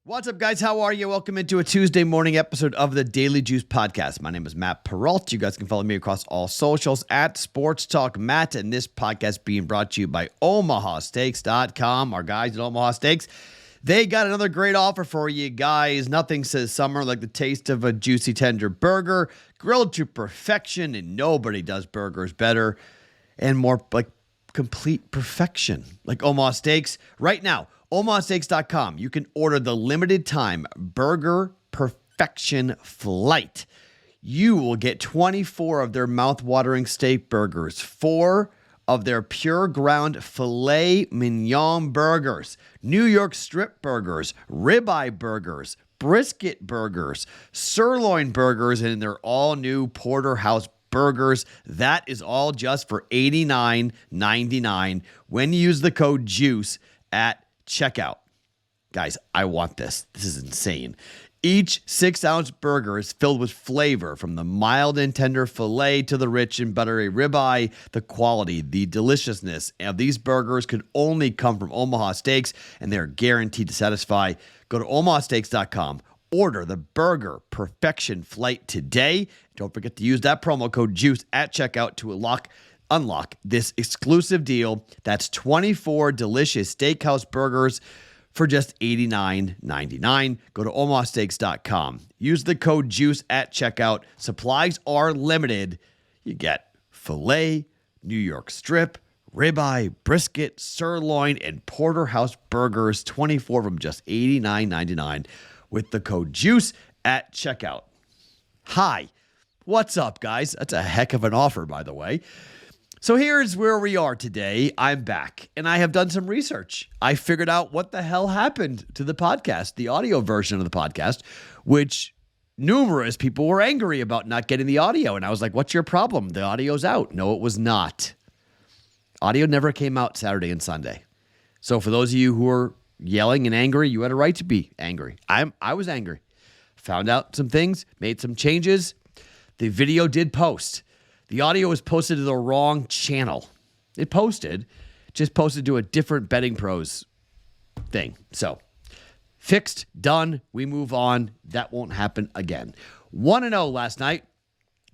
What's up, guys? How are you? Welcome into a Tuesday morning episode of the Daily Juice Podcast. My name is Matt Perrault. You guys can follow me across all socials at Sports Talk Matt, and this podcast being brought to you by OmahaSteaks.com. Our guys at Omaha Steaks, they got another great offer for you guys. Nothing says summer like the taste of a juicy, tender burger, grilled to perfection, and nobody does burgers better and more like complete perfection like Omaha Steaks. Right now, OmahaSteaks.com. You can order the limited time Burger Perfection Flight. You will get 24 of their mouth-watering steak burgers, 4 of their pure ground filet mignon burgers, New York strip burgers, ribeye burgers, brisket burgers, sirloin burgers, and their all-new porterhouse burgers. That is all just for $89.99 when you use the code JUICE at checkout. Guys, I want this. This is insane. Each 6-ounce burger is filled with flavor, from the mild and tender filet to the rich and buttery ribeye. The quality, the deliciousness of these burgers could only come from Omaha Steaks, and they're guaranteed to satisfy. Go to omahasteaks.com. Order the Burger Perfection Flight today. Don't forget to use that promo code JUICE at checkout to unlock this exclusive deal. That's 24 delicious steakhouse burgers for just $89.99. Go to omahasteaks.com. Use the code JUICE at checkout. Supplies are limited. You get filet, New York strip, ribeye, brisket, sirloin, and porterhouse burgers, 24 from just $89.99 with the code JUICE at checkout. Hi, what's up, guys? That's a heck of an offer, by the way. So here's where we are today. I'm back, and I have done some research. I figured out what the hell happened to the podcast, the audio version of the podcast, which numerous people were angry about not getting the audio. And I was like, what's your problem? The audio's out. No, it was not. Audio never came out Saturday and Sunday. So for those of you who are yelling and angry, you had a right to be angry. I was angry. Found out some things, made some changes. The video did post. The audio was posted to the wrong channel. It just posted to a different BettingPros thing. So, fixed, done, we move on. That won't happen again. 1-0 last night.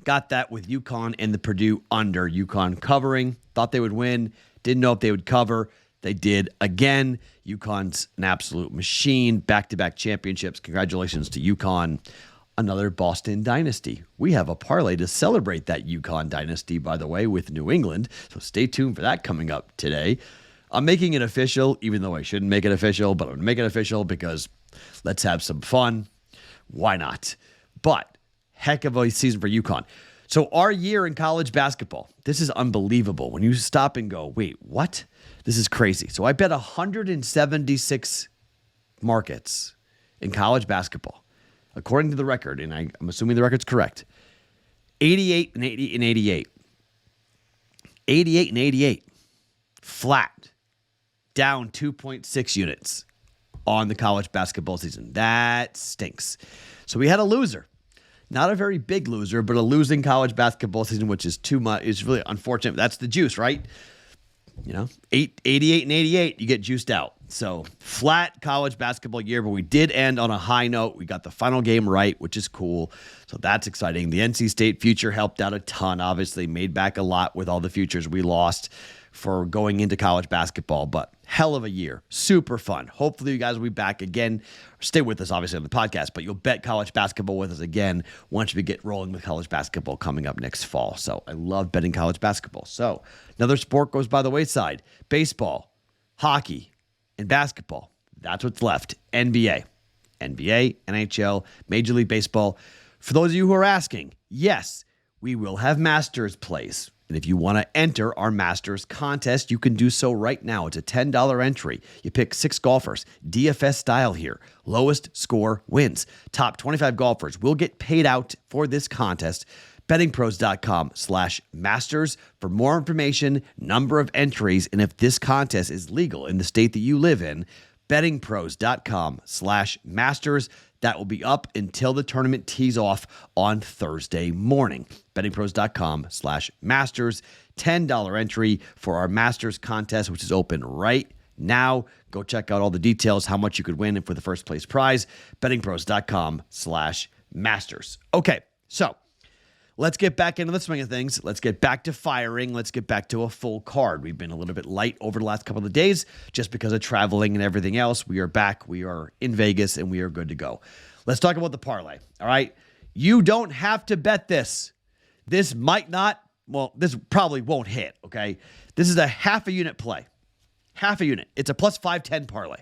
Got that with UConn and the Purdue under. UConn covering. Thought they would win. Didn't know if they would cover. They did again. UConn's an absolute machine. Back-to-back championships. Congratulations to UConn. Another Boston dynasty. We have a parlay to celebrate that UConn dynasty, by the way, with New England. So stay tuned for that coming up today. I'm making it official, even though I shouldn't make it official, but I'm going to make it official because let's have some fun. Why not? But heck of a season for UConn. So our year in college basketball, this is unbelievable. When you stop and go, wait, what? This is crazy. So I bet 176 markets in college basketball. According to the record, and I'm assuming the record's correct, 88 and 80 and 88. 88 and 88. Flat. Down 2.6 units on the college basketball season. That stinks. So we had a loser. Not a very big loser, but a losing college basketball season, which is too much. It's really unfortunate. That's the juice, right? 88 and 88, you get juiced out. So flat college basketball year, but we did end on a high note. We got the final game right, which is cool. So that's exciting. The NC State future helped out a ton, obviously made back a lot with all the futures we lost for going into college basketball, but hell of a year. Super fun. Hopefully you guys will be back again. Stay with us, obviously, on the podcast, but you'll bet college basketball with us again once we get rolling with college basketball coming up next fall. So I love betting college basketball. So another sport goes by the wayside. Baseball, hockey, and basketball. That's what's left. NBA, NHL, Major League Baseball. For those of you who are asking, yes, we will have Masters plays. And if you want to enter our Masters contest, you can do so right now. It's a $10 entry. You pick 6 golfers, DFS style here. Lowest score wins. Top 25 golfers will get paid out for this contest. BettingPros.com/masters for more information, number of entries, and if this contest is legal in the state that you live in. BettingPros.com/masters. That will be up until the tournament tees off on Thursday morning. BettingPros.com/masters. $10 entry for our Masters contest, which is open right now. Go check out all the details, how much you could win for the first place prize, bettingpros.com/masters. Okay, so let's get back into the swing of things. Let's get back to firing. Let's get back to a full card. We've been a little bit light over the last couple of days just because of traveling and everything else. We are back. We are in Vegas, and we are good to go. Let's talk about the parlay, all right? You don't have to bet this. This might not, well, this probably won't hit, okay? This is a half a unit play. Half a unit. It's a plus 510 parlay.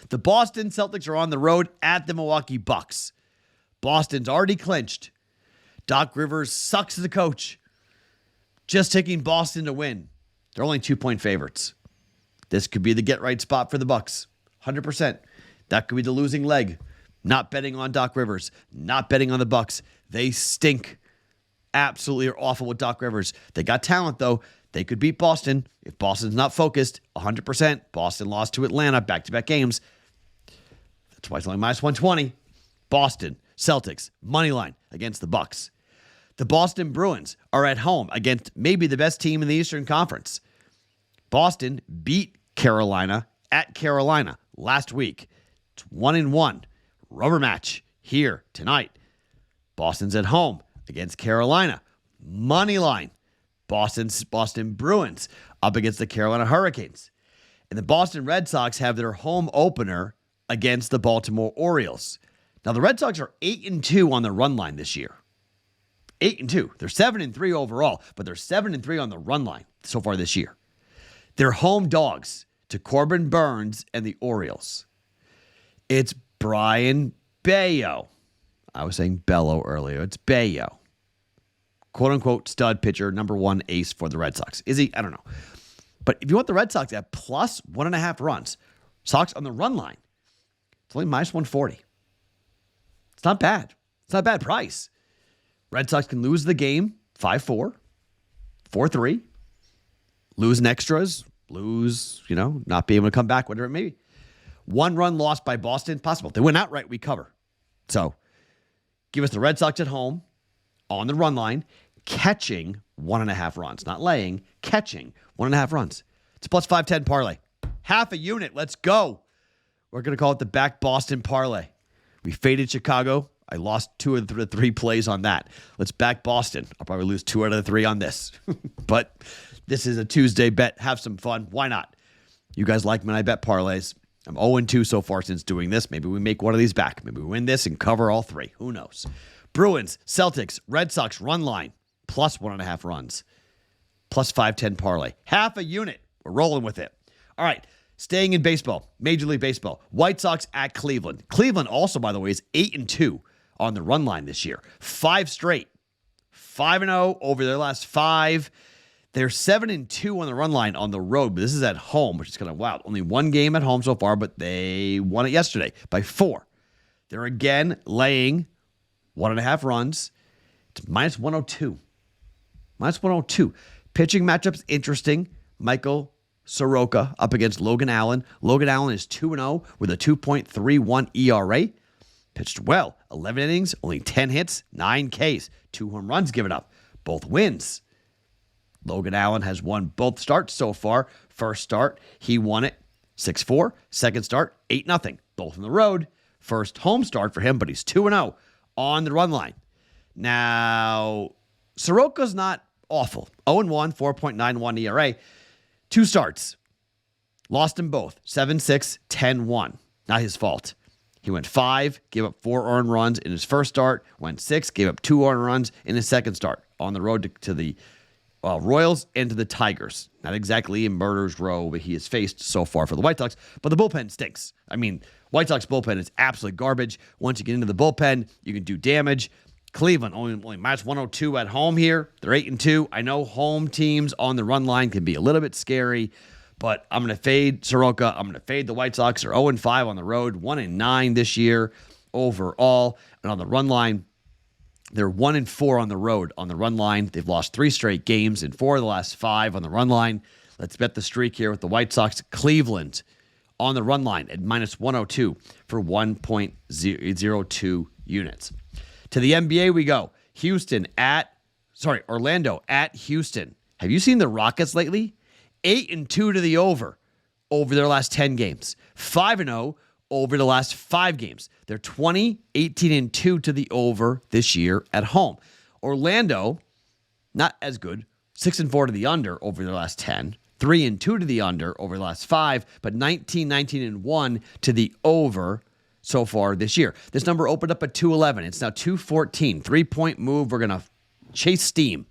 The Boston Celtics are on the road at the Milwaukee Bucks. Boston's already clinched. Doc Rivers sucks as a coach. Just taking Boston to win. They're only 2-point favorites. This could be the get-right spot for the Bucks. 100%. That could be the losing leg. Not betting on Doc Rivers. Not betting on the Bucks. They stink. Absolutely are awful with Doc Rivers. They got talent, though. They could beat Boston. If Boston's not focused, 100%. Boston lost to Atlanta, back-to-back games. That's why it's only minus 120. Boston, Celtics, money line against the Bucks. The Boston Bruins are at home against maybe the best team in the Eastern Conference. Boston beat Carolina at Carolina last week. It's 1-1. Rubber match here tonight. Boston's at home against Carolina. Money line. Boston Bruins up against the Carolina Hurricanes. And the Boston Red Sox have their home opener against the Baltimore Orioles. Now, the Red Sox are 8-2 on the run line this year. 8-2. They're 7-3 overall, but they're 7-3 on the run line so far this year. They're home dogs to Corbin Burnes and the Orioles. It's Brian Bayo. I was saying Bello earlier. It's Bayo. Quote-unquote stud pitcher, number one ace for the Red Sox. Is he? I don't know. But if you want the Red Sox at plus 1.5 runs, Sox on the run line, it's only minus 140. It's not bad. It's not a bad price. Red Sox can lose the game 5-4, 4-3, lose in extras, not be able to come back, whatever it may be. 1 run lost by Boston, possible. If they win outright, we cover. So give us the Red Sox at home on the run line, catching 1.5 runs. Not laying, catching 1.5 runs. It's a plus 510 parlay. Half a unit. Let's go. We're going to call it the back Boston parlay. We faded Chicago. I lost 2 of the 3 plays on that. Let's back Boston. I'll probably lose 2 out of the 3 on this. But this is a Tuesday bet. Have some fun. Why not? You guys like when I bet parlays. I'm 0-2 so far since doing this. Maybe we make one of these back. Maybe we win this and cover all 3. Who knows? Bruins, Celtics, Red Sox run line, plus 1.5 runs. Plus 510 parlay. Half a unit. We're rolling with it. All right. Staying in baseball, Major League Baseball. White Sox at Cleveland. Cleveland also, by the way, is 8-2 on the run line this year. 5 straight. 5-0 over their last 5. They're 7-2 on the run line on the road, but this is at home, which is kind of wild. Only 1 game at home so far, but they won it yesterday by 4. They're again laying 1.5 runs. It's minus 102. Minus 102. Pitching matchups interesting. Michael Soroka up against Logan Allen. Logan Allen is 2-0 with a 2.31 ERA. Pitched well. 11 innings, only 10 hits, 9 Ks, 2 home runs given up. Both wins. Logan Allen has won both starts so far. First start, he won it 6-4. Second start, 8-0. Both on the road. First home start for him, but he's 2-0 on the run line. Now, Soroka's not awful. 0-1, 4.91 ERA. 2 starts. Lost them both. 7-6, 10-1. Not his fault. He went 5, gave up 4 earned runs in his first start. Went 6, gave up 2 earned runs in his second start. On the road to the Royals and to the Tigers. Not exactly in murder's row he has faced so far for the White Sox, but the bullpen stinks. I mean, White Sox bullpen is absolute garbage. Once you get into the bullpen, you can do damage. Cleveland only minus 102 at home here. They're 8-2. I know home teams on the run line can be a little bit scary, but I'm going to fade Soroka. I'm going to fade the White Sox. They're 0-5 on the road, 1-9 this year overall. And on the run line, they're 1-4 on the road on the run line. They've lost 3 straight games and 4 of the last 5 on the run line. Let's bet the streak here with the White Sox. Cleveland on the run line at minus 102 for 1.02 units. To the NBA we go. Orlando at Houston. Have you seen the Rockets lately? 8-2 to the over their last 10 games. 5-0 over the last 5 games. They're 20, 18-2 to the over this year at home. Orlando, not as good. 6-4 to the under over their last 10. 3-2 to the under over the last 5, but 19-1 to the over so far this year. This number opened up at 211. It's now 214. 3-point move. We're going to chase steam.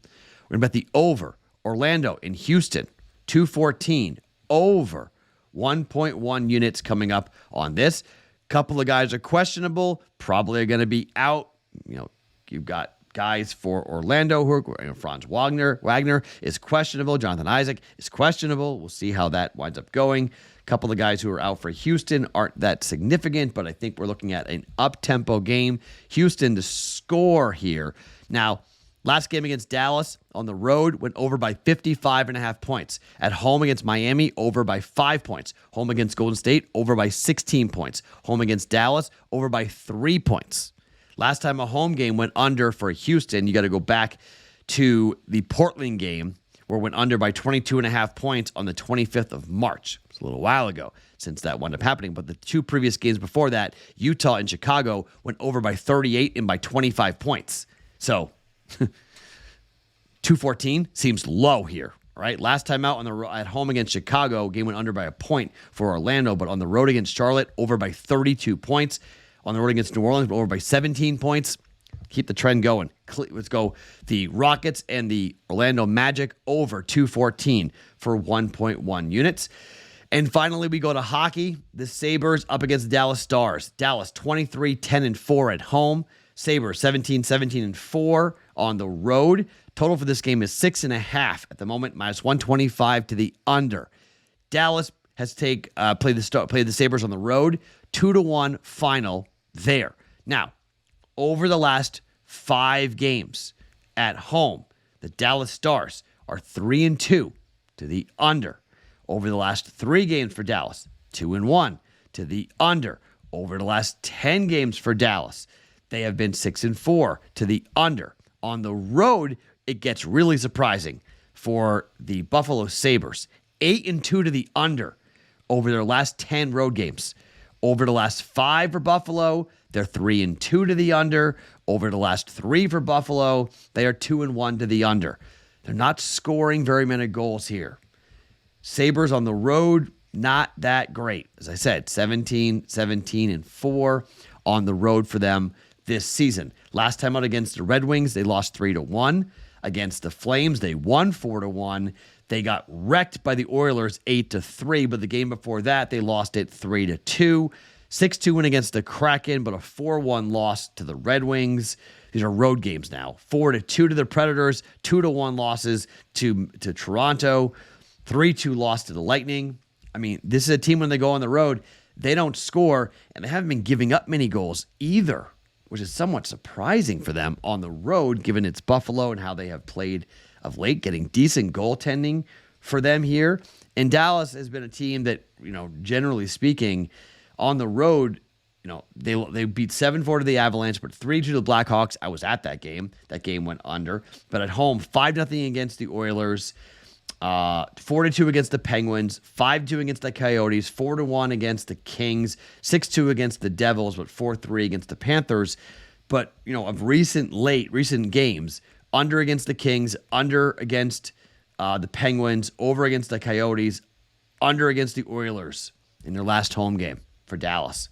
We're going to bet the over. Orlando in Houston, 214. Over 1.1 units coming up on this. Couple of guys are questionable. Probably are going to be out. You've got guys for Orlando who are Franz Wagner is questionable. Jonathan Isaac is questionable. We'll see how that winds up going. A couple of guys who are out for Houston aren't that significant, but I think we're looking at an up-tempo game. Houston to score here. Now, last game against Dallas on the road went over by 55.5 points. At home against Miami, over by 5 points. Home against Golden State, over by 16 points. Home against Dallas, over by 3 points. Last time a home game went under for Houston, you got to go back to the Portland game where it went under by 22.5 points on the 25th of March. It's a little while ago since that wound up happening. But the 2 previous games before that, Utah and Chicago went over by 38 and by 25 points. So 214 seems low here, right? Last time out at home against Chicago, game went under by a point for Orlando, but on the road against Charlotte, over by 32 points. On the road against New Orleans, over by 17 points. Keep the trend going. Let's go. The Rockets and the Orlando Magic over 214 for 1.1 units. And finally, we go to hockey. The Sabres up against the Dallas Stars. Dallas 23-10-4 at home. Sabres 17-4 on the road. Total for this game is 6.5 at the moment, minus 125 to the under. Dallas has played the Sabres on the road. 2-1 final there. Now, over the last 5 games at home, the Dallas Stars are 3-2 to the under. Over the last 3 games for Dallas, 2-1 to the under. Over the last 10 games for Dallas, they have been 6-4 to the under. On the road, it gets really surprising for the Buffalo Sabres. 8-2 to the under over their last 10 road games. Over the last 5 for Buffalo, they're 3-2 to the under. Over the last 3 for Buffalo, they are 2-1 to the under. They're not scoring very many goals here. Sabres on the road, not that great. As I said, 17-4 on the road for them this season. Last time out against the Red Wings, they lost 3-1. Against the Flames, they won 4-1. They got wrecked by the Oilers 8-3, but the game before that, they lost it 3-2. 6-2 win against the Kraken, but a 4-1 loss to the Red Wings. These are road games now. 4-2 to the Predators, 2-1 losses to Toronto, 3-2 loss to the Lightning. I mean, this is a team when they go on the road, they don't score, and they haven't been giving up many goals either, which is somewhat surprising for them on the road, given it's Buffalo and how they have played of late, getting decent goaltending for them here. And Dallas has been a team that, generally speaking, on the road, they beat 7-4 to the Avalanche, but 3-2 to the Blackhawks. I was at that game. That game went under. But at home, 5-0 against the Oilers, 4-2 against the Penguins, 5-2 against the Coyotes, 4-1 against the Kings, 6-2 against the Devils, but 4-3 against the Panthers. But, of recent games, under against the Kings, under against the Penguins, over against the Coyotes, under against the Oilers in their last home game for Dallas.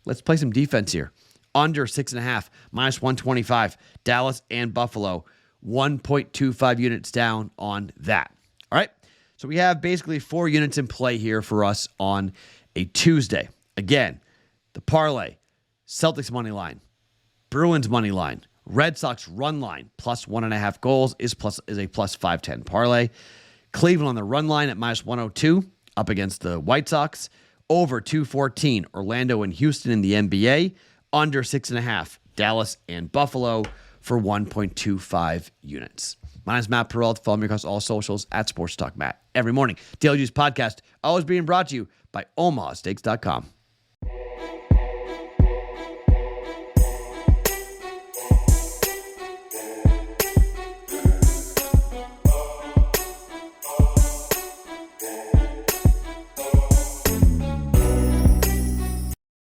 Let's play some defense here. Under 6.5, minus 125. Dallas and Buffalo, 1.25 units down on that. All right, so we have basically 4 units in play here for us on a Tuesday. Again, the parlay, Celtics money line, Bruins money line, Red Sox run line, plus 1.5 goals is a plus 510 parlay. Cleveland on the run line at minus 102 up against the White Sox. Over 214, Orlando and Houston in the NBA. Under 6.5, Dallas and Buffalo for 1.25 units. My name is Matt Perrault. Follow me across all socials at Sports Talk Matt. Every morning, Daily Juice Podcast, always being brought to you by OmahaSteaks.com.